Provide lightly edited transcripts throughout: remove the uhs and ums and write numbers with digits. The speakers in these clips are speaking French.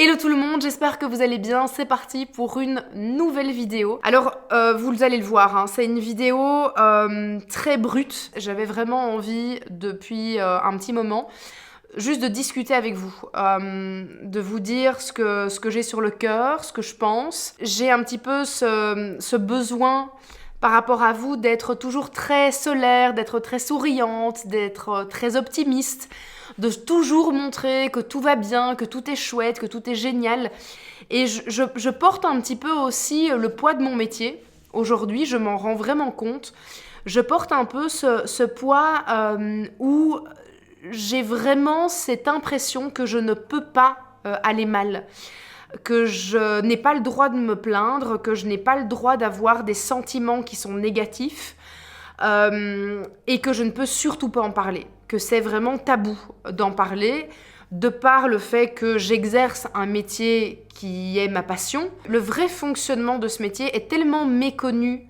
Hello tout le monde, j'espère que vous allez bien, c'est parti pour une nouvelle vidéo. Alors, vous allez le voir, hein, c'est une vidéo très brute. J'avais vraiment envie, depuis un petit moment, juste de discuter avec vous, de vous dire ce que j'ai sur le cœur, ce que je pense. J'ai un petit peu ce besoin par rapport à vous d'être toujours très solaire, d'être très souriante, d'être très optimiste, de toujours montrer que tout va bien, que tout est chouette, que tout est génial. Et je porte un petit peu aussi le poids de mon métier. Aujourd'hui, je m'en rends vraiment compte. Je porte un peu ce poids où j'ai vraiment cette impression que je ne peux pas aller mal, que je n'ai pas le droit de me plaindre, que je n'ai pas le droit d'avoir des sentiments qui sont négatifs et que je ne peux surtout pas en parler, que c'est vraiment tabou d'en parler, de par le fait que j'exerce un métier qui est ma passion. Le vrai fonctionnement de ce métier est tellement méconnu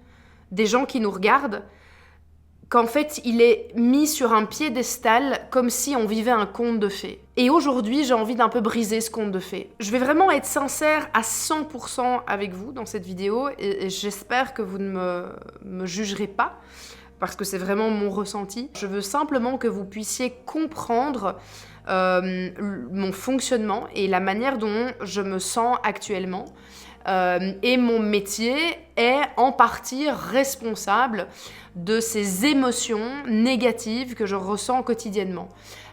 des gens qui nous regardent qu'en fait, il est mis sur un piédestal comme si on vivait un conte de fées. Et aujourd'hui, j'ai envie d'un peu briser ce conte de fées. Je vais vraiment être sincère à 100% avec vous dans cette vidéo et j'espère que vous ne me jugerez pas parce que c'est vraiment mon ressenti. Je veux simplement que vous puissiez comprendre mon fonctionnement et la manière dont je me sens actuellement. Et mon métier est en partie responsable de ces émotions négatives que je ressens quotidiennement.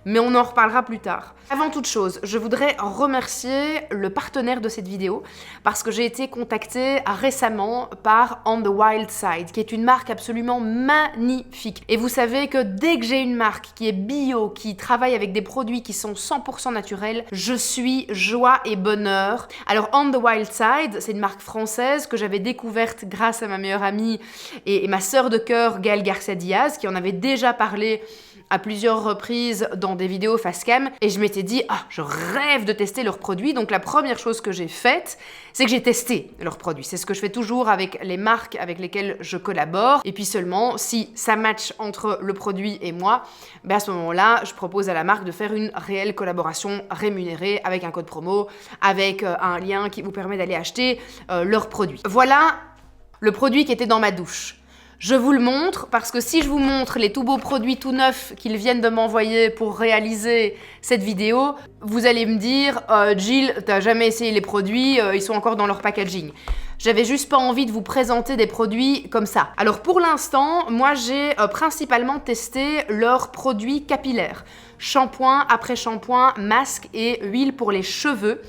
Mais on en reparlera plus tard. Avant toute chose, je voudrais remercier le partenaire de cette vidéo parce que j'ai été contactée récemment par On the Wild Side, qui est une marque absolument magnifique. Et vous savez que dès que j'ai une marque qui est bio, qui travaille avec des produits qui sont 100% naturels, je suis joie et bonheur. Alors On the Wild Side, c'est une marque française que j'avais découverte grâce à ma meilleure amie et ma sœur de cœur, Gaëlle Garcia Diaz, qui en avait déjà parlé à plusieurs reprises dans des vidéos face cam, et je m'étais dit je rêve de tester leurs produits. Donc la première chose que j'ai faite, c'est que j'ai testé leurs produits. C'est ce que je fais toujours avec les marques avec lesquelles je collabore, et puis seulement si ça match entre le produit et moi, à ce moment-là je propose à la marque de faire une réelle collaboration rémunérée avec un code promo, avec un lien qui vous permet d'aller acheter leurs produits. Voilà le produit qui était dans ma douche. Je vous le montre parce que si je vous montre les tout beaux produits tout neufs qu'ils viennent de m'envoyer pour réaliser cette vidéo, vous allez me dire Jill, t'as jamais essayé les produits, ils sont encore dans leur packaging. J'avais juste pas envie de vous présenter des produits comme ça. Alors pour l'instant, moi j'ai principalement testé leurs produits capillaires. Shampoing après shampoing, masque et huile pour les cheveux.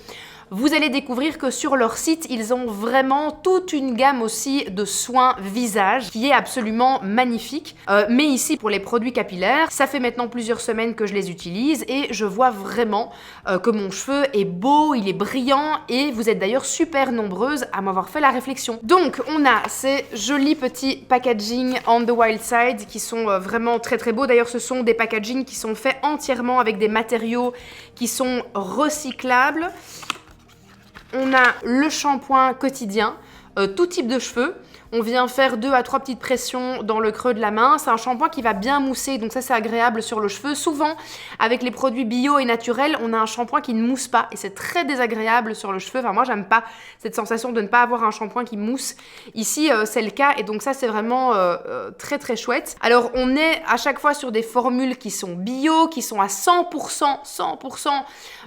Vous allez découvrir que sur leur site, ils ont vraiment toute une gamme aussi de soins visage qui est absolument magnifique. Mais ici, pour les produits capillaires, ça fait maintenant plusieurs semaines que je les utilise et je vois vraiment que mon cheveu est beau, il est brillant, et vous êtes d'ailleurs super nombreuses à m'avoir fait la réflexion. Donc, on a ces jolis petits packaging On the Wild Side qui sont vraiment très très beaux. D'ailleurs, ce sont des packaging qui sont faits entièrement avec des matériaux qui sont recyclables. On a le shampoing quotidien, tout type de cheveux. On vient faire 2 à 3 petites pressions dans le creux de la main. C'est un shampoing qui va bien mousser, donc ça c'est agréable sur le cheveu. Souvent, avec les produits bio et naturels, on a un shampoing qui ne mousse pas et c'est très désagréable sur le cheveu. Enfin moi j'aime pas cette sensation de ne pas avoir un shampoing qui mousse. Ici c'est le cas et donc ça c'est vraiment très très chouette. Alors on est à chaque fois sur des formules qui sont bio, qui sont à 100%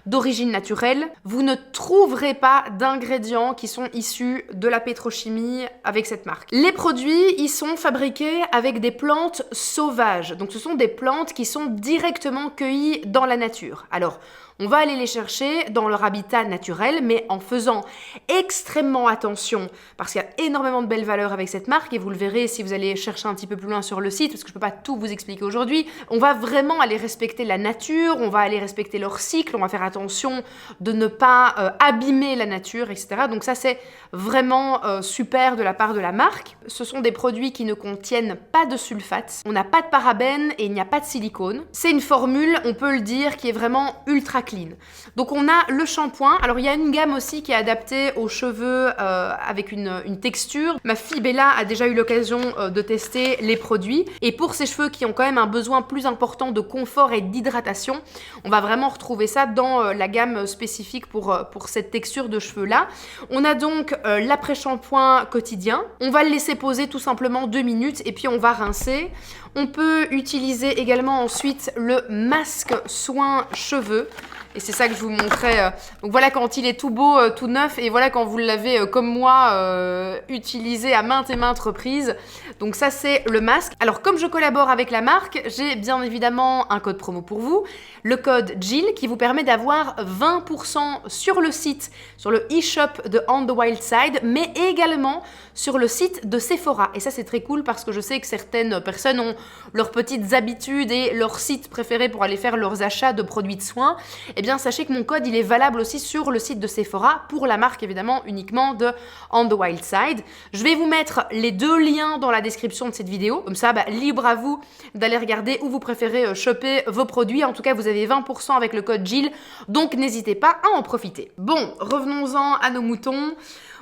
d'origine naturelle. Vous ne trouverez pas d'ingrédients qui sont issus de la pétrochimie avec cette marque. Les produits, ils sont fabriqués avec des plantes sauvages. Donc ce sont des plantes qui sont directement cueillies dans la nature. Alors, on va aller les chercher dans leur habitat naturel, mais en faisant extrêmement attention, parce qu'il y a énormément de belles valeurs avec cette marque, et vous le verrez si vous allez chercher un petit peu plus loin sur le site, parce que je ne peux pas tout vous expliquer aujourd'hui. On va vraiment aller respecter la nature, on va aller respecter leur cycle, on va faire attention de ne pas abîmer la nature, etc. Donc ça, c'est vraiment super de la part de la marque. Ce sont des produits qui ne contiennent pas de sulfate, on n'a pas de parabènes et il n'y a pas de silicone. C'est une formule, on peut le dire, qui est vraiment ultra clean. Donc on a le shampoing. Alors il y a une gamme aussi qui est adaptée aux cheveux avec une texture. Ma fille Bella a déjà eu l'occasion de tester les produits. Et pour ces cheveux qui ont quand même un besoin plus important de confort et d'hydratation, on va vraiment retrouver ça dans la gamme spécifique pour cette texture de cheveux là. On a donc l'après-shampoing quotidien. On va le laisser poser tout simplement 2 minutes et puis on va rincer. On peut utiliser également ensuite le masque soin cheveux. Et c'est ça que je vous montrais. Donc voilà quand il est tout beau, tout neuf. Et voilà quand vous l'avez, comme moi, utilisé à maintes et maintes reprises. Donc ça, c'est le masque. Alors comme je collabore avec la marque, j'ai bien évidemment un code promo pour vous. Le code Jill qui vous permet d'avoir 20% sur le site, sur le e-shop de On the Wild Side, mais également sur le site de Sephora. Et ça, c'est très cool parce que je sais que certaines personnes ont leurs petites habitudes et leur site préféré pour aller faire leurs achats de produits de soins. Eh bien, sachez que mon code, il est valable aussi sur le site de Sephora pour la marque, évidemment, uniquement de On the Wild Side. Je vais vous mettre les 2 liens dans la description de cette vidéo. Comme ça, libre à vous d'aller regarder où vous préférez choper vos produits. En tout cas, vous avez 20% avec le code Jill, donc n'hésitez pas à en profiter. Bon, revenons-en à nos moutons.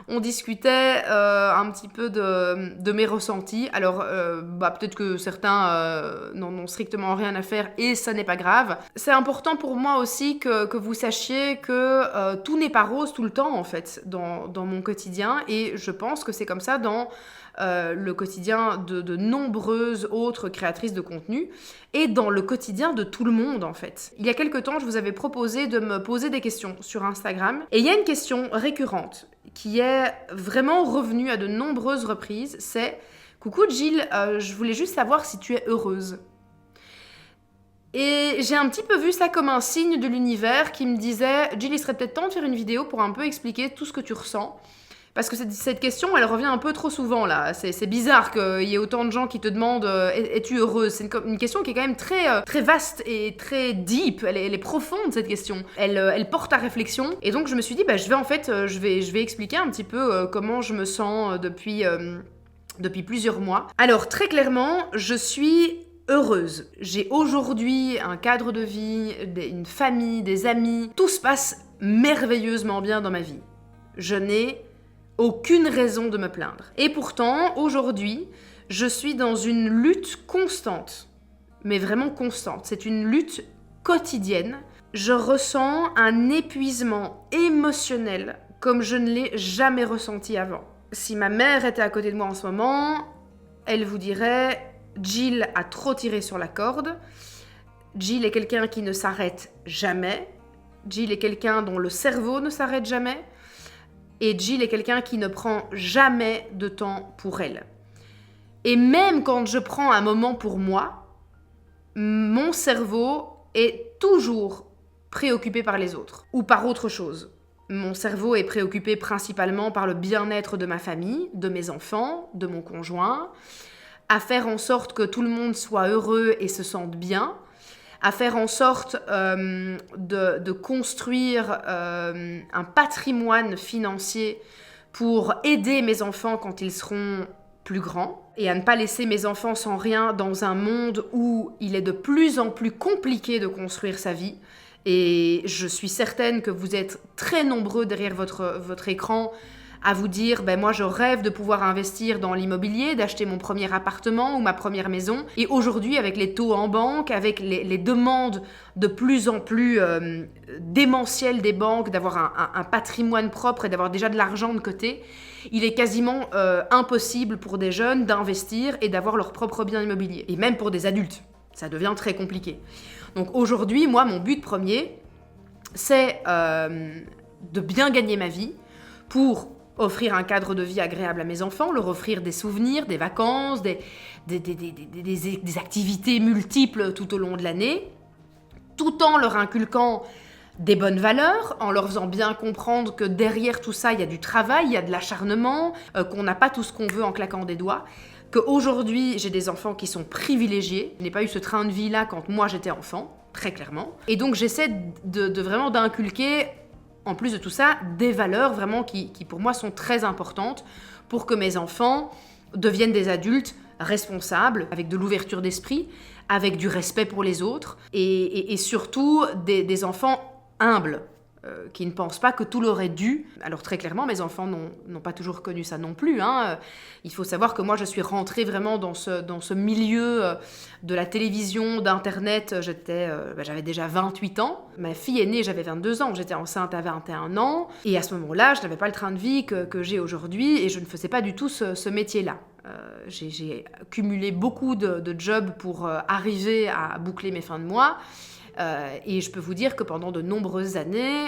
On discutait un petit peu de mes ressentis. Alors, peut-être que certains n'en ont strictement rien à faire et ça n'est pas grave. C'est important pour moi aussi que vous sachiez que tout n'est pas rose tout le temps, en fait, dans mon quotidien. Et je pense que c'est comme ça dans le quotidien de nombreuses autres créatrices de contenu et dans le quotidien de tout le monde, en fait. Il y a quelques temps, je vous avais proposé de me poser des questions sur Instagram. Et il y a une question récurrente qui est vraiment revenue à de nombreuses reprises, c'est « Coucou Jill, je voulais juste savoir si tu es heureuse ». Et j'ai un petit peu vu ça comme un signe de l'univers qui me disait « Jill, il serait peut-être temps de faire une vidéo pour un peu expliquer tout ce que tu ressens ». Parce que cette question, elle revient un peu trop souvent là. C'est bizarre qu'il y ait autant de gens qui te demandent es-tu heureuse? C'est une question qui est quand même très vaste et très deep. Elle est profonde cette question. Elle porte à réflexion. Et donc je me suis dit, je vais expliquer un petit peu comment je me sens depuis plusieurs mois. Alors très clairement, je suis heureuse. J'ai aujourd'hui un cadre de vie, une famille, des amis. Tout se passe merveilleusement bien dans ma vie. Je n'ai aucune raison de me plaindre. Et pourtant, aujourd'hui, je suis dans une lutte constante. Mais vraiment constante. C'est une lutte quotidienne. Je ressens un épuisement émotionnel comme je ne l'ai jamais ressenti avant. Si ma mère était à côté de moi en ce moment, elle vous dirait « Jill a trop tiré sur la corde. Jill est quelqu'un qui ne s'arrête jamais. Jill est quelqu'un dont le cerveau ne s'arrête jamais. Et Jill est quelqu'un qui ne prend jamais de temps pour elle. Et même quand je prends un moment pour moi, mon cerveau est toujours préoccupé par les autres ou par autre chose. Mon cerveau est préoccupé principalement par le bien-être de ma famille, de mes enfants, de mon conjoint, à faire en sorte que tout le monde soit heureux et se sente bien, à faire en sorte de construire un patrimoine financier pour aider mes enfants quand ils seront plus grands et à ne pas laisser mes enfants sans rien dans un monde où il est de plus en plus compliqué de construire sa vie. Et je suis certaine que vous êtes très nombreux derrière votre écran à vous dire moi je rêve de pouvoir investir dans l'immobilier, d'acheter mon premier appartement ou ma première maison. Et aujourd'hui, avec les taux en banque, avec les demandes de plus en plus démentielles des banques, d'avoir un patrimoine propre et d'avoir déjà de l'argent de côté, il est quasiment impossible pour des jeunes d'investir et d'avoir leur propre bien immobilier. Et même pour des adultes, ça devient très compliqué. Donc aujourd'hui, moi, mon but premier, c'est de bien gagner ma vie pour offrir un cadre de vie agréable à mes enfants, leur offrir des souvenirs, des vacances, des activités multiples tout au long de l'année, tout en leur inculquant des bonnes valeurs, en leur faisant bien comprendre que derrière tout ça, il y a du travail, il y a de l'acharnement, qu'on n'a pas tout ce qu'on veut en claquant des doigts, qu'aujourd'hui, j'ai des enfants qui sont privilégiés. Je n'ai pas eu ce train de vie-là quand moi j'étais enfant, très clairement. Et donc j'essaie de vraiment d'inculquer, en plus de tout ça, des valeurs vraiment qui pour moi sont très importantes pour que mes enfants deviennent des adultes responsables, avec de l'ouverture d'esprit, avec du respect pour les autres et surtout des enfants humbles, qui ne pensent pas que tout leur est dû. Alors très clairement, mes enfants n'ont pas toujours connu ça non plus. Il faut savoir que moi, je suis rentrée vraiment dans ce milieu de la télévision, d'Internet. J'avais déjà 28 ans. Ma fille est née, j'avais 22 ans. J'étais enceinte à 21 ans. Et à ce moment-là, je n'avais pas le train de vie que j'ai aujourd'hui et je ne faisais pas du tout ce métier-là. J'ai cumulé beaucoup de jobs pour arriver à boucler mes fins de mois. Et je peux vous dire que pendant de nombreuses années,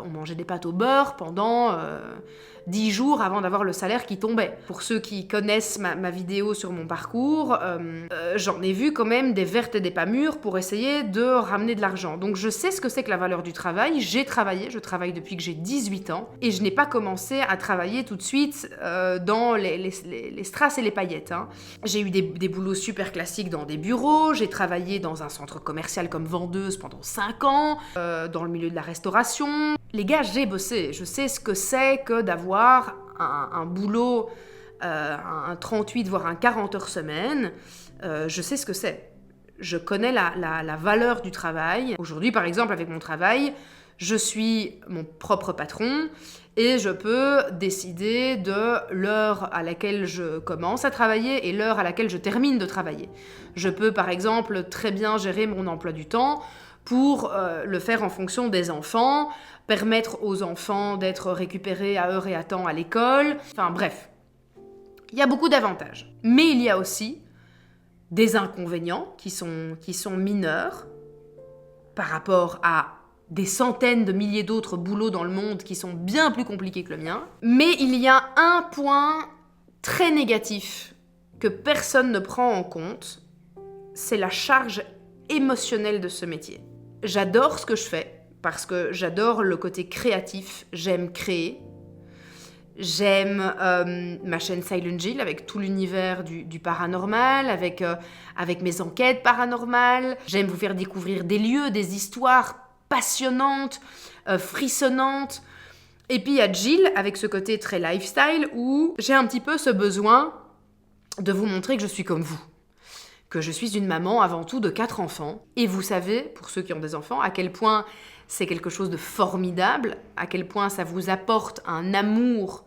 on mangeait des pâtes au beurre pendant 10 jours avant d'avoir le salaire qui tombait. Pour ceux qui connaissent ma vidéo sur mon parcours, j'en ai vu quand même des vertes et des pas mûres pour essayer de ramener de l'argent. Donc je sais ce que c'est que la valeur du travail, je travaille depuis que j'ai 18 ans, et je n'ai pas commencé à travailler tout de suite dans les strass et les paillettes. J'ai eu des boulots super classiques dans des bureaux, j'ai travaillé dans un centre commercial comme vendeuse pendant 5 ans, dans le milieu de la restauration. Les gars, j'ai bossé, je sais ce que c'est que d'avoir un boulot, un 38 voire un 40 heures semaine, je sais ce que c'est. Je connais la valeur du travail. Aujourd'hui, par exemple, avec mon travail, je suis mon propre patron et je peux décider de l'heure à laquelle je commence à travailler et l'heure à laquelle je termine de travailler. Je peux, par exemple, très bien gérer mon emploi du temps pour le faire en fonction des enfants, permettre aux enfants d'être récupérés à heure et à temps à l'école. Enfin bref, il y a beaucoup d'avantages. Mais il y a aussi des inconvénients qui sont mineurs par rapport à des centaines de milliers d'autres boulots dans le monde qui sont bien plus compliqués que le mien. Mais il y a un point très négatif que personne ne prend en compte, c'est la charge émotionnelle de ce métier. J'adore ce que je fais, parce que j'adore le côté créatif, j'aime créer. J'aime ma chaîne Silent Jill avec tout l'univers du paranormal, avec mes enquêtes paranormales. J'aime vous faire découvrir des lieux, des histoires passionnantes, frissonnantes. Et puis il y a Jill avec ce côté très lifestyle où j'ai un petit peu ce besoin de vous montrer que je suis comme vous. Que je suis une maman avant tout de 4 enfants. Et vous savez, pour ceux qui ont des enfants, à quel point c'est quelque chose de formidable, à quel point ça vous apporte un amour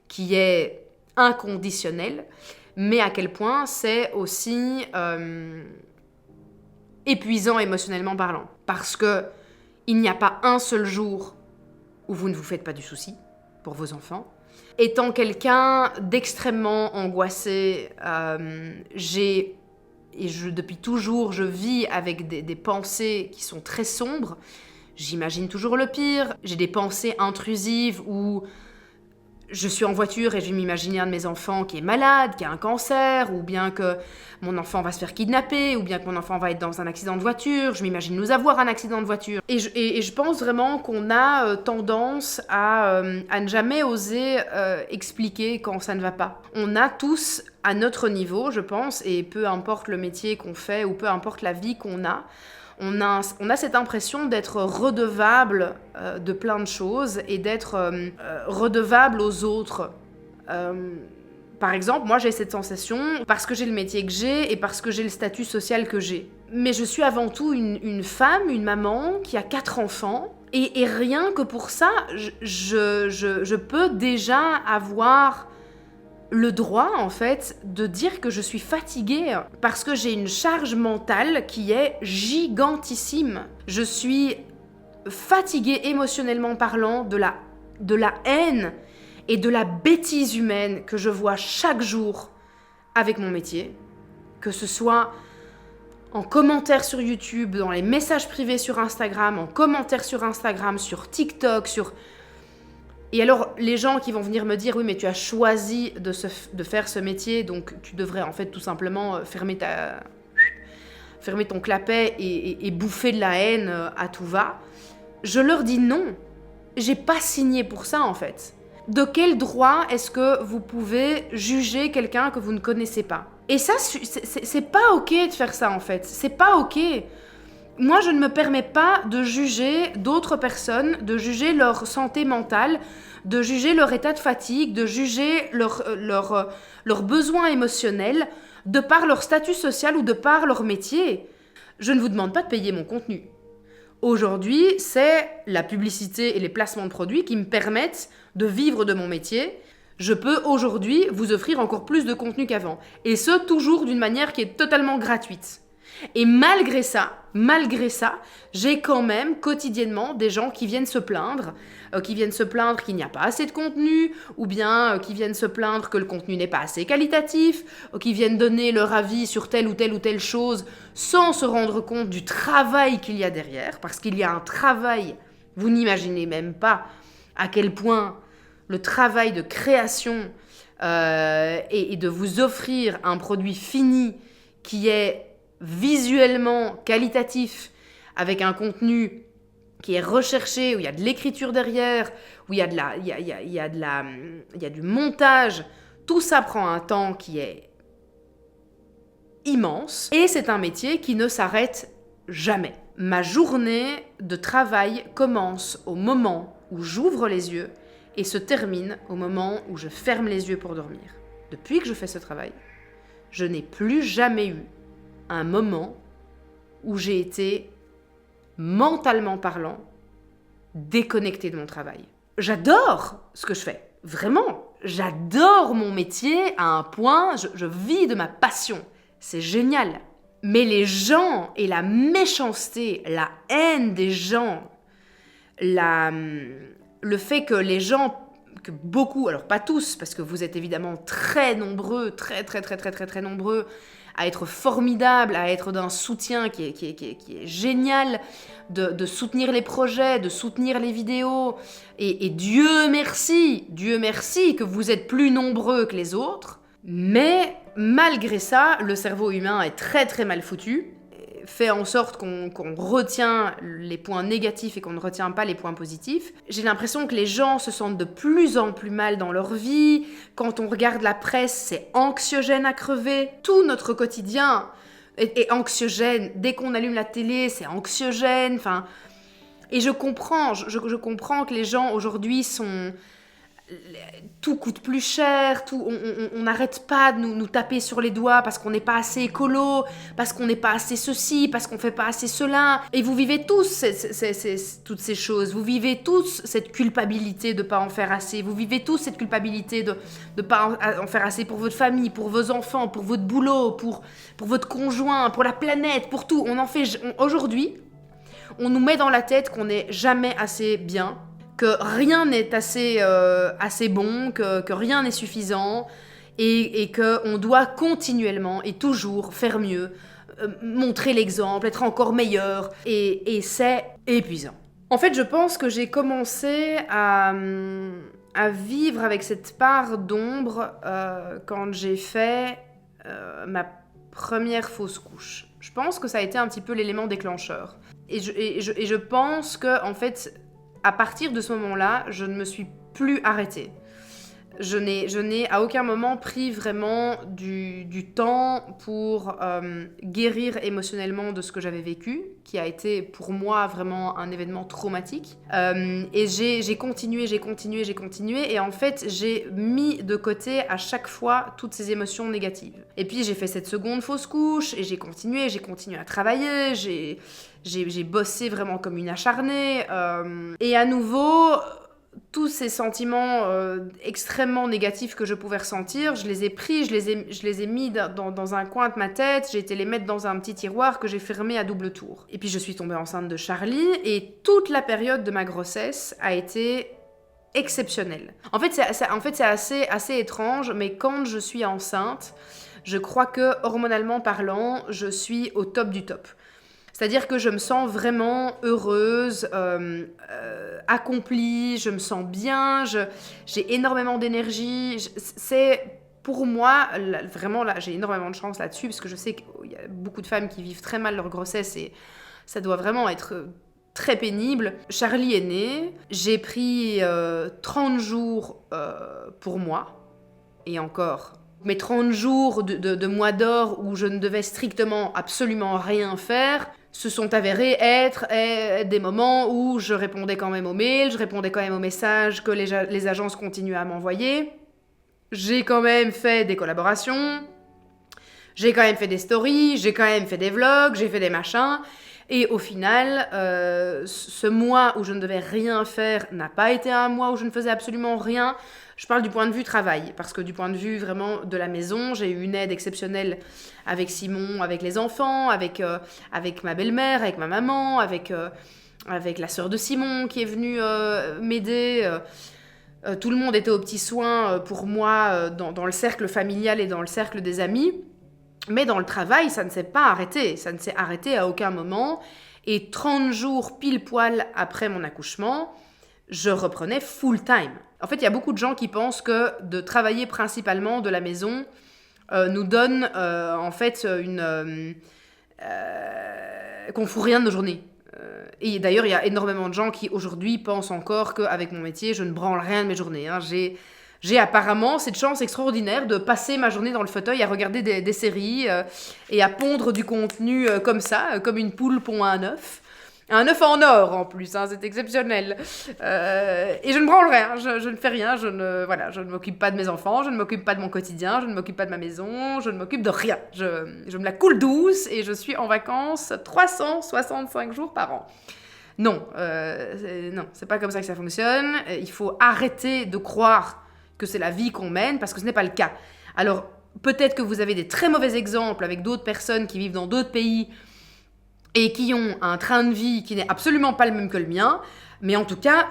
qui est inconditionnel, mais à quel point c'est aussi épuisant émotionnellement parlant. Parce que il n'y a pas un seul jour où vous ne vous faites pas du souci pour vos enfants. Étant quelqu'un d'extrêmement angoissé, depuis toujours, je vis avec des pensées qui sont très sombres. J'imagine toujours le pire. J'ai des pensées intrusives où je suis en voiture et je vais m'imaginer un de mes enfants qui est malade, qui a un cancer, ou bien que mon enfant va se faire kidnapper, ou bien que mon enfant va être dans un accident de voiture. Je m'imagine nous avoir un accident de voiture. Et je pense vraiment qu'on a tendance à ne jamais oser expliquer quand ça ne va pas. On a tous, à notre niveau, je pense, et peu importe le métier qu'on fait, ou peu importe la vie qu'on a, on a cette impression d'être redevable de plein de choses et d'être redevable aux autres. Par exemple, moi j'ai cette sensation parce que j'ai le métier que j'ai et parce que j'ai le statut social que j'ai. Mais je suis avant tout une femme, une maman qui a 4 enfants et rien que pour ça, je peux déjà avoir le droit, en fait, de dire que je suis fatiguée parce que j'ai une charge mentale qui est gigantissime. Je suis fatiguée émotionnellement parlant de la haine et de la bêtise humaine que je vois chaque jour avec mon métier, que ce soit en commentaire sur YouTube, dans les messages privés sur Instagram, en commentaire sur Instagram, sur TikTok, Et alors, les gens qui vont venir me dire « Oui, mais tu as choisi de faire ce métier, donc tu devrais en fait tout simplement fermer ton clapet et bouffer de la haine à tout va. » Je leur dis non. J'ai pas signé pour ça, en fait. De quel droit est-ce que vous pouvez juger quelqu'un que vous ne connaissez pas? Et ça, c'est pas ok de faire ça, en fait. C'est pas ok. Moi, je ne me permets pas de juger d'autres personnes, de juger leur santé mentale, de juger leur état de fatigue, de juger leurs besoins émotionnels, de par leur statut social ou de par leur métier. Je ne vous demande pas de payer mon contenu. Aujourd'hui, c'est la publicité et les placements de produits qui me permettent de vivre de mon métier. Je peux aujourd'hui vous offrir encore plus de contenu qu'avant. Et ce, toujours d'une manière qui est totalement gratuite. Et malgré ça, j'ai quand même quotidiennement des gens qui viennent se plaindre qu'il n'y a pas assez de contenu, ou bien qui viennent se plaindre que le contenu n'est pas assez qualitatif, ou qui viennent donner leur avis sur telle ou telle chose sans se rendre compte du travail qu'il y a derrière, parce qu'il y a un travail, vous n'imaginez même pas à quel point le travail de création et de vous offrir un produit fini qui est visuellement qualitatif, avec un contenu qui est recherché, où il y a de l'écriture derrière, où il y a du montage, tout ça prend un temps qui est immense, et c'est un métier qui ne s'arrête jamais. Ma journée de travail commence au moment où j'ouvre les yeux et se termine au moment où je ferme les yeux pour dormir. Depuis que je fais ce travail, je n'ai plus jamais eu un moment où j'ai été, mentalement parlant, déconnectée de mon travail. J'adore ce que je fais, vraiment. J'adore mon métier à un point, je vis de ma passion. C'est génial. Mais les gens et la méchanceté, la haine des gens, le fait que les gens, que beaucoup, alors pas tous, parce que vous êtes évidemment très nombreux, très nombreux, à être formidables, à être d'un soutien qui est génial, de soutenir les projets, de soutenir les vidéos. Et Dieu merci que vous êtes plus nombreux que les autres. Mais malgré ça, le cerveau humain est très mal foutu, fait en sorte qu'on retient les points négatifs et qu'on ne retient pas les points positifs. J'ai l'impression que les gens se sentent de plus en plus mal dans leur vie. Quand on regarde la presse, c'est anxiogène à crever. Tout notre quotidien est anxiogène. Dès qu'on allume la télé, c'est anxiogène. Enfin, et je comprends que les gens aujourd'hui sont... Tout coûte plus cher, on n'arrête pas de nous taper sur les doigts parce qu'on n'est pas assez écolo, parce qu'on n'est pas assez ceci, parce qu'on fait pas assez cela. Et vous vivez tous toutes ces choses. Vous vivez tous cette culpabilité de pas en faire assez. Vous vivez tous cette culpabilité de pas en faire assez pour votre famille, pour vos enfants, pour votre boulot, pour votre conjoint, pour la planète, pour tout. Aujourd'hui, on nous met dans la tête qu'on n'est jamais assez bien, que rien n'est assez bon, que rien n'est suffisant, et qu'on doit continuellement et toujours faire mieux, montrer l'exemple, être encore meilleur, et c'est épuisant. En fait, je pense que j'ai commencé à vivre avec cette part d'ombre quand j'ai fait ma première fausse couche. Je pense que ça a été un petit peu l'élément déclencheur. Et je pense que, en fait, à partir de ce moment-là, je ne me suis plus arrêtée. Je n'ai à aucun moment pris vraiment du temps pour guérir émotionnellement de ce que j'avais vécu, qui a été pour moi vraiment un événement traumatique. Et j'ai continué, et en fait, j'ai mis de côté à chaque fois toutes ces émotions négatives. Et puis j'ai fait cette seconde fausse couche, et j'ai continué à travailler, j'ai bossé vraiment comme une acharnée, et à nouveau, tous ces sentiments extrêmement négatifs que je pouvais ressentir, je les ai pris, je les ai mis dans un coin de ma tête, j'ai été les mettre dans un petit tiroir que j'ai fermé à double tour. Et puis je suis tombée enceinte de Charlie, et toute la période de ma grossesse a été exceptionnelle. En fait, c'est assez étrange, mais quand je suis enceinte, je crois que, hormonalement parlant, je suis au top du top. C'est-à-dire que je me sens vraiment heureuse, accomplie, je me sens bien, j'ai énormément d'énergie. C'est pour moi, vraiment, là, j'ai énormément de chance là-dessus, parce que je sais qu'il y a beaucoup de femmes qui vivent très mal leur grossesse et ça doit vraiment être très pénible. Charlie est né, j'ai pris 30 jours pour moi, et encore... Mes 30 jours de mois d'or où je ne devais strictement absolument rien faire se sont avérés être des moments où je répondais quand même aux mails, je répondais quand même aux messages que les agences continuaient à m'envoyer. J'ai quand même fait des collaborations, j'ai quand même fait des stories, j'ai quand même fait des vlogs, j'ai fait des machins. Et au final, ce mois où je ne devais rien faire n'a pas été un mois où je ne faisais absolument rien. Je parle du point de vue travail, parce que du point de vue vraiment de la maison, j'ai eu une aide exceptionnelle avec Simon, avec les enfants, avec ma belle-mère, avec ma maman, avec la sœur de Simon qui est venue m'aider. Tout le monde était aux petits soins pour moi dans le cercle familial et dans le cercle des amis. Mais dans le travail, ça ne s'est pas arrêté. Ça ne s'est arrêté à aucun moment. Et 30 jours pile poil après mon accouchement, je reprenais full time. En fait, il y a beaucoup de gens qui pensent que de travailler principalement de la maison nous donne en fait qu'on fout rien de nos journées. Et d'ailleurs, il y a énormément de gens qui aujourd'hui pensent encore qu'avec mon métier, je ne branle rien de mes journées. Hein. J'ai apparemment cette chance extraordinaire de passer ma journée dans le fauteuil à regarder des séries et à pondre du contenu comme ça, comme une poule pond un œuf. Un œuf en or en plus, hein, c'est exceptionnel. Et je ne branle rien, je ne fais rien, je ne m'occupe pas de mes enfants, je ne m'occupe pas de mon quotidien, je ne m'occupe pas de ma maison, je ne m'occupe de rien. Je me la coule douce et je suis en vacances 365 jours par an. Non, c'est pas comme ça que ça fonctionne. Il faut arrêter de croire que c'est la vie qu'on mène, parce que ce n'est pas le cas. Alors, peut-être que vous avez des très mauvais exemples avec d'autres personnes qui vivent dans d'autres pays et qui ont un train de vie qui n'est absolument pas le même que le mien, mais en tout cas,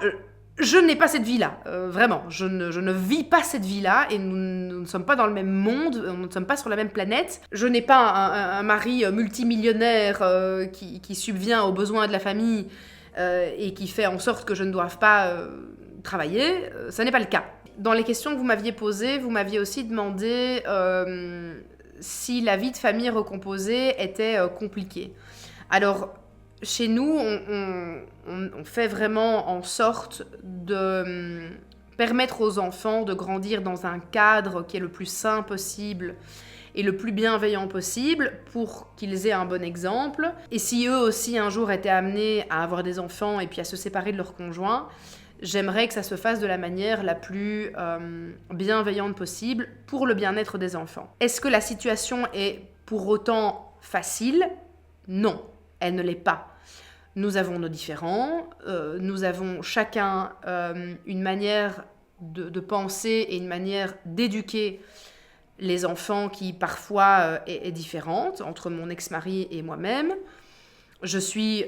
je n'ai pas cette vie-là. Vraiment, je ne vis pas cette vie-là, et nous ne sommes pas dans le même monde, nous ne sommes pas sur la même planète. Je n'ai pas un mari multimillionnaire qui subvient aux besoins de la famille et qui fait en sorte que je ne doive pas travailler. Ça n'est pas le cas. Dans les questions que vous m'aviez posées, vous m'aviez aussi demandé si la vie de famille recomposée était compliquée. Alors, chez nous, on fait vraiment en sorte de permettre aux enfants de grandir dans un cadre qui est le plus sain possible et le plus bienveillant possible pour qu'ils aient un bon exemple. Et si eux aussi un jour étaient amenés à avoir des enfants et puis à se séparer de leur conjoint, j'aimerais que ça se fasse de la manière la plus bienveillante possible pour le bien-être des enfants. Est-ce que la situation est pour autant facile ? Non, elle ne l'est pas. Nous avons nos différends, nous avons chacun une manière de penser et une manière d'éduquer les enfants qui parfois est différente entre mon ex-mari et moi-même. Je suis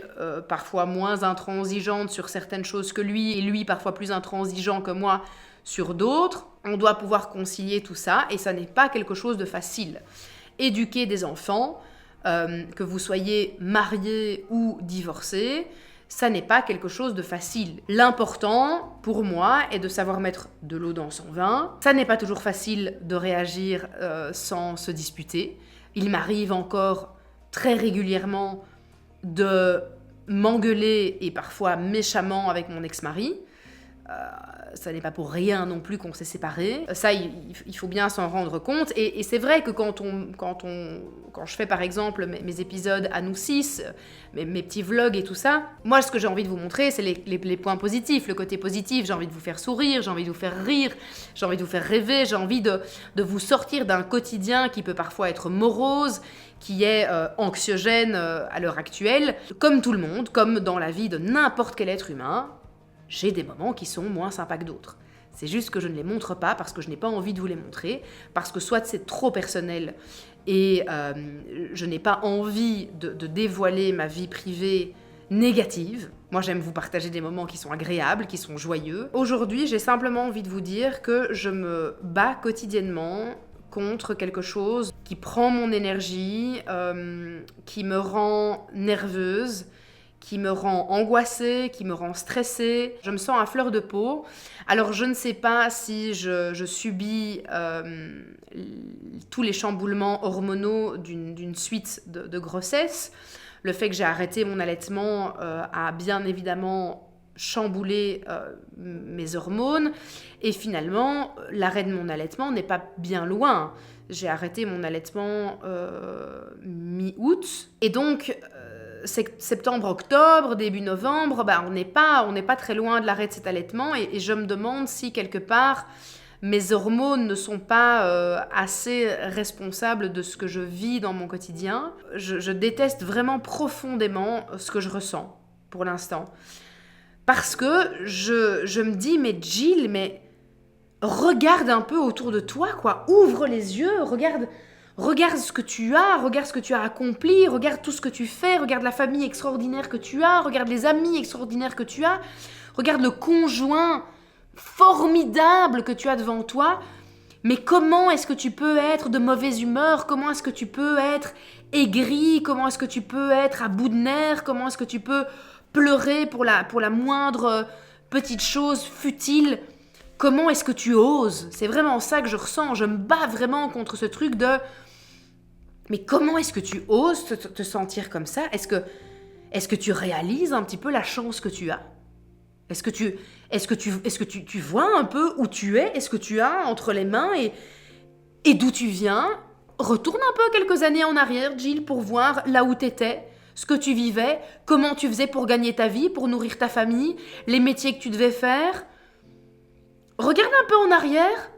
parfois moins intransigeante sur certaines choses que lui, et lui parfois plus intransigeant que moi sur d'autres. On doit pouvoir concilier tout ça, et ça n'est pas quelque chose de facile. Éduquer des enfants, que vous soyez marié ou divorcé, ça n'est pas quelque chose de facile. L'important, pour moi, est de savoir mettre de l'eau dans son vin. Ça n'est pas toujours facile de réagir sans se disputer. Il m'arrive encore très régulièrement de m'engueuler, et parfois méchamment, avec mon ex-mari. Ça n'est pas pour rien non plus qu'on s'est séparés. Ça, il faut bien s'en rendre compte. Et c'est vrai que quand je fais par exemple mes épisodes à nous 6, mes petits vlogs et tout ça, moi ce que j'ai envie de vous montrer, c'est les points positifs, le côté positif. J'ai envie de vous faire sourire, j'ai envie de vous faire rire, j'ai envie de vous faire rêver, j'ai envie de vous sortir d'un quotidien qui peut parfois être morose, qui est anxiogène à l'heure actuelle. Comme tout le monde, comme dans la vie de n'importe quel être humain, j'ai des moments qui sont moins sympas que d'autres. C'est juste que je ne les montre pas parce que je n'ai pas envie de vous les montrer, parce que soit c'est trop personnel et je n'ai pas envie de dévoiler ma vie privée négative. Moi, j'aime vous partager des moments qui sont agréables, qui sont joyeux. Aujourd'hui, j'ai simplement envie de vous dire que je me bats quotidiennement contre quelque chose qui prend mon énergie, qui me rend nerveuse, qui me rend angoissée, qui me rend stressée. Je me sens à fleur de peau. Alors, je ne sais pas si je subis tous les chamboulements hormonaux d'une suite de grossesse. Le fait que j'ai arrêté mon allaitement a bien évidemment chamboulé mes hormones. Et finalement, l'arrêt de mon allaitement n'est pas bien loin. J'ai arrêté mon allaitement mi-août. Et donc, septembre, octobre, début novembre, on n'est pas très loin de l'arrêt de cet allaitement. Et je me demande si, quelque part, mes hormones ne sont pas assez responsables de ce que je vis dans mon quotidien. Je déteste vraiment profondément ce que je ressens pour l'instant. Parce que je me dis, mais Jill, mais regarde un peu autour de toi, quoi. Ouvre les yeux, regarde ce que tu as, regarde ce que tu as accompli, regarde tout ce que tu fais, regarde la famille extraordinaire que tu as, regarde les amis extraordinaires que tu as, regarde le conjoint formidable que tu as devant toi. Mais comment est-ce que tu peux être de mauvaise humeur? Comment est-ce que tu peux être aigri? Comment est-ce que tu peux être à bout de nerfs? Comment est-ce que tu peux pleurer pour la moindre petite chose futile? Comment est-ce que tu oses? C'est vraiment ça que je ressens. Je me bats vraiment contre ce truc de... Mais comment est-ce que tu oses te sentir comme ça? Est-ce que tu réalises un petit peu la chance que tu as? Est-ce que tu vois un peu où tu es? Est-ce que tu as entre les mains et d'où tu viens? Retourne un peu quelques années en arrière, Jill, pour voir là où tu étais, ce que tu vivais, comment tu faisais pour gagner ta vie, pour nourrir ta famille, les métiers que tu devais faire. Regarde un peu en arrière.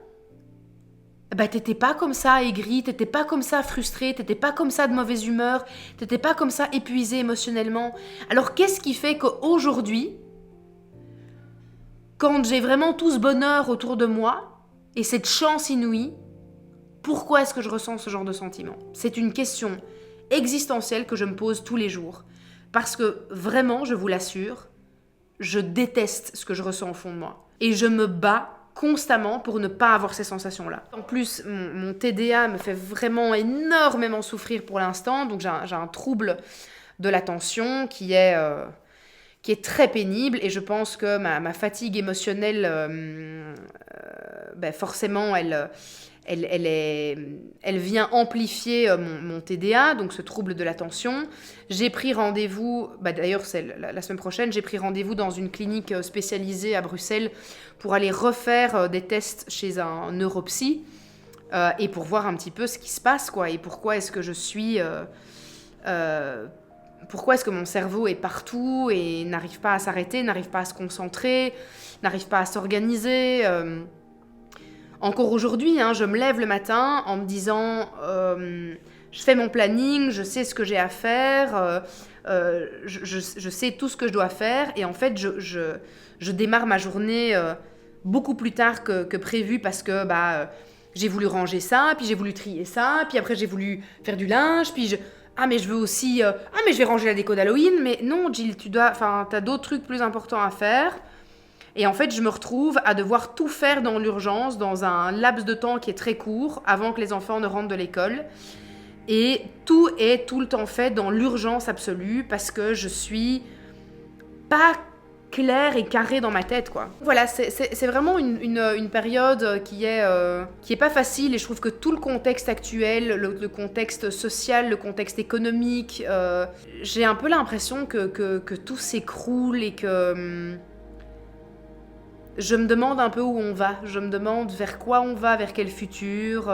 T'étais pas comme ça aigri, t'étais pas comme ça frustré, t'étais pas comme ça de mauvaise humeur, t'étais pas comme ça épuisé émotionnellement. Alors qu'est-ce qui fait qu'aujourd'hui, quand j'ai vraiment tout ce bonheur autour de moi, et cette chance inouïe, pourquoi est-ce que je ressens ce genre de sentiment? C'est une question existentielle que je me pose tous les jours. Parce que vraiment, je vous l'assure, je déteste ce que je ressens au fond de moi. Et je me bats constamment pour ne pas avoir ces sensations-là. En plus, mon TDA me fait vraiment énormément souffrir pour l'instant, donc j'ai un trouble de l'attention qui est très pénible, et je pense que ma fatigue émotionnelle, forcément, elle vient amplifier mon TDA, donc ce trouble de l'attention. J'ai pris rendez-vous, d'ailleurs c'est la semaine prochaine, j'ai pris rendez-vous dans une clinique spécialisée à Bruxelles pour aller refaire des tests chez un neuropsy et pour voir un petit peu ce qui se passe, quoi, et pourquoi est-ce que je suis... pourquoi est-ce que mon cerveau est partout et n'arrive pas à s'arrêter, n'arrive pas à se concentrer, n'arrive pas à s'organiser. Encore aujourd'hui, je me lève le matin en me disant je fais mon planning, je sais ce que j'ai à faire, je sais tout ce que je dois faire, et en fait je démarre ma journée beaucoup plus tard que prévu parce que j'ai voulu ranger ça, puis j'ai voulu trier ça, puis après j'ai voulu faire du linge, puis mais je veux aussi... mais je vais ranger la déco d'Halloween. Mais non, Jill, t'as d'autres trucs plus importants à faire. Et en fait, je me retrouve à devoir tout faire dans l'urgence, dans un laps de temps qui est très court, avant que les enfants ne rentrent de l'école. Et tout est tout le temps fait dans l'urgence absolue, parce que je suis pas claire et carrée dans ma tête, quoi. Voilà, c'est vraiment une période qui est pas facile, et je trouve que tout le contexte actuel, le contexte social, le contexte économique, j'ai un peu l'impression que tout s'écroule et que... je me demande un peu où on va, je me demande vers quoi on va, vers quel futur,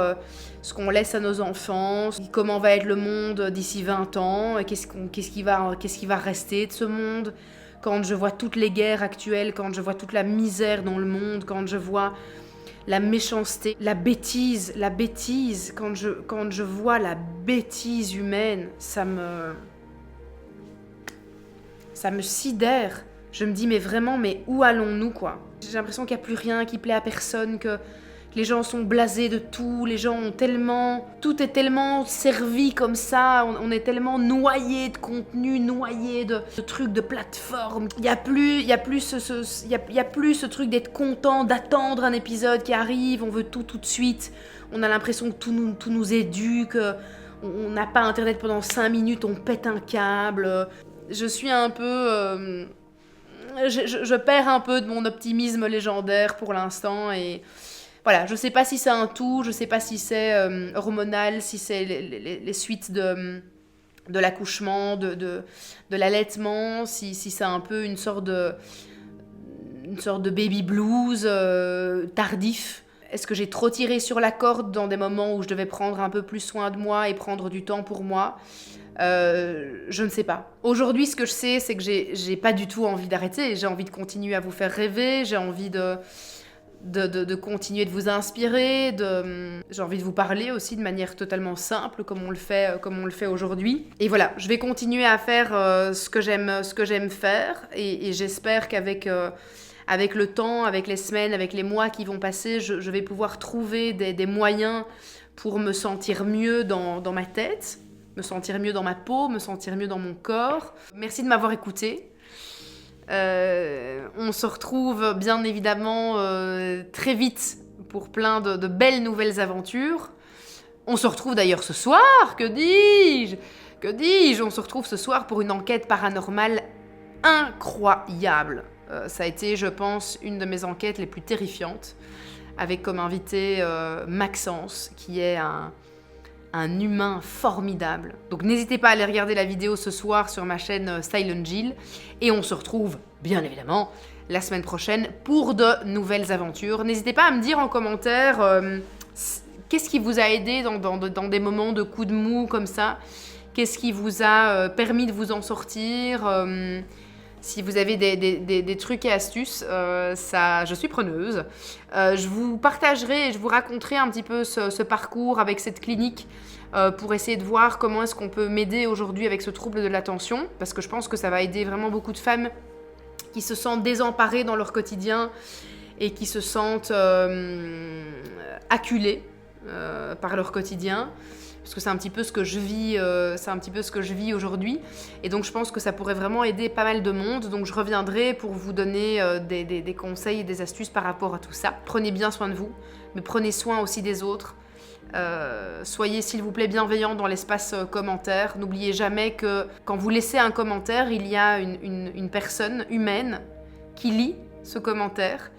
ce qu'on laisse à nos enfants, comment va être le monde d'ici 20 ans, qu'est-ce qui va rester de ce monde. Quand je vois toutes les guerres actuelles, quand je vois toute la misère dans le monde, quand je vois la méchanceté, la bêtise, quand je vois la bêtise humaine, ça me sidère. Je me dis, mais vraiment, mais où allons-nous, quoi? J'ai l'impression qu'il n'y a plus rien qui plaît à personne, que les gens sont blasés de tout, les gens ont tellement... Tout est tellement servi comme ça, on est tellement noyé de contenu, noyé de trucs, de plateformes. Il n'y a plus ce truc d'être content, d'attendre un épisode qui arrive, on veut tout de suite. On a l'impression que tout nous est dû, qu'on n'a pas internet pendant 5 minutes, on pète un câble. Je suis un peu... Je perds un peu de mon optimisme légendaire pour l'instant, et voilà, je sais pas si c'est un tout, je sais pas si c'est hormonal, si c'est les suites de l'accouchement, de l'allaitement, si c'est un peu une sorte de baby blues tardif. Est-ce que j'ai trop tiré sur la corde dans des moments où je devais prendre un peu plus soin de moi et prendre du temps pour moi? Je ne sais pas. Aujourd'hui, ce que je sais, c'est que j'ai pas du tout envie d'arrêter. J'ai envie de continuer à vous faire rêver. J'ai envie de continuer de vous inspirer, j'ai envie de vous parler aussi de manière totalement simple comme on le fait aujourd'hui. Et voilà, je vais continuer à faire ce que j'aime faire et j'espère qu'avec avec le temps, avec les semaines, avec les mois qui vont passer, je vais pouvoir trouver des moyens pour me sentir mieux dans ma tête, me sentir mieux dans ma peau, me sentir mieux dans mon corps. Merci de m'avoir écouté. On se retrouve bien évidemment très vite pour plein de belles nouvelles aventures. On se retrouve d'ailleurs ce soir, que dis-je? On se retrouve ce soir pour une enquête paranormale incroyable. Ça a été, je pense, une de mes enquêtes les plus terrifiantes, avec comme invité Maxence, qui est un humain formidable. Donc n'hésitez pas à aller regarder la vidéo ce soir sur ma chaîne Silent Jill. Et on se retrouve, bien évidemment, la semaine prochaine pour de nouvelles aventures. N'hésitez pas à me dire en commentaire qu'est-ce qui vous a aidé dans des moments de coups de mou comme ça. Qu'est-ce qui vous a permis de vous en sortir si vous avez des trucs et astuces, je suis preneuse. Je vous partagerai et je vous raconterai un petit peu ce parcours avec cette clinique pour essayer de voir comment est-ce qu'on peut m'aider aujourd'hui avec ce trouble de l'attention, parce que je pense que ça va aider vraiment beaucoup de femmes qui se sentent désemparées dans leur quotidien et qui se sentent acculées par leur quotidien. Parce que c'est un petit peu ce que je vis, aujourd'hui. Et donc je pense que ça pourrait vraiment aider pas mal de monde. Donc je reviendrai pour vous donner des conseils et des astuces par rapport à tout ça. Prenez bien soin de vous, mais prenez soin aussi des autres. Soyez s'il vous plaît bienveillants dans l'espace commentaire. N'oubliez jamais que quand vous laissez un commentaire, il y a une personne humaine qui lit ce commentaire,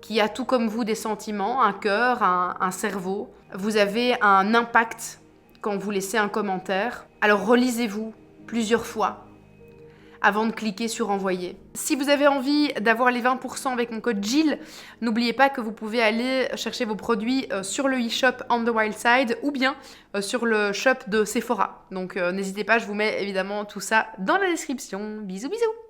qui a tout comme vous des sentiments, un cœur, un cerveau. Vous avez un impact quand vous laissez un commentaire. Alors relisez-vous plusieurs fois avant de cliquer sur envoyer. Si vous avez envie d'avoir les 20% avec mon code Jill, n'oubliez pas que vous pouvez aller chercher vos produits sur le e-shop On The Wild Side ou bien sur le shop de Sephora. Donc n'hésitez pas, je vous mets évidemment tout ça dans la description. Bisous bisous.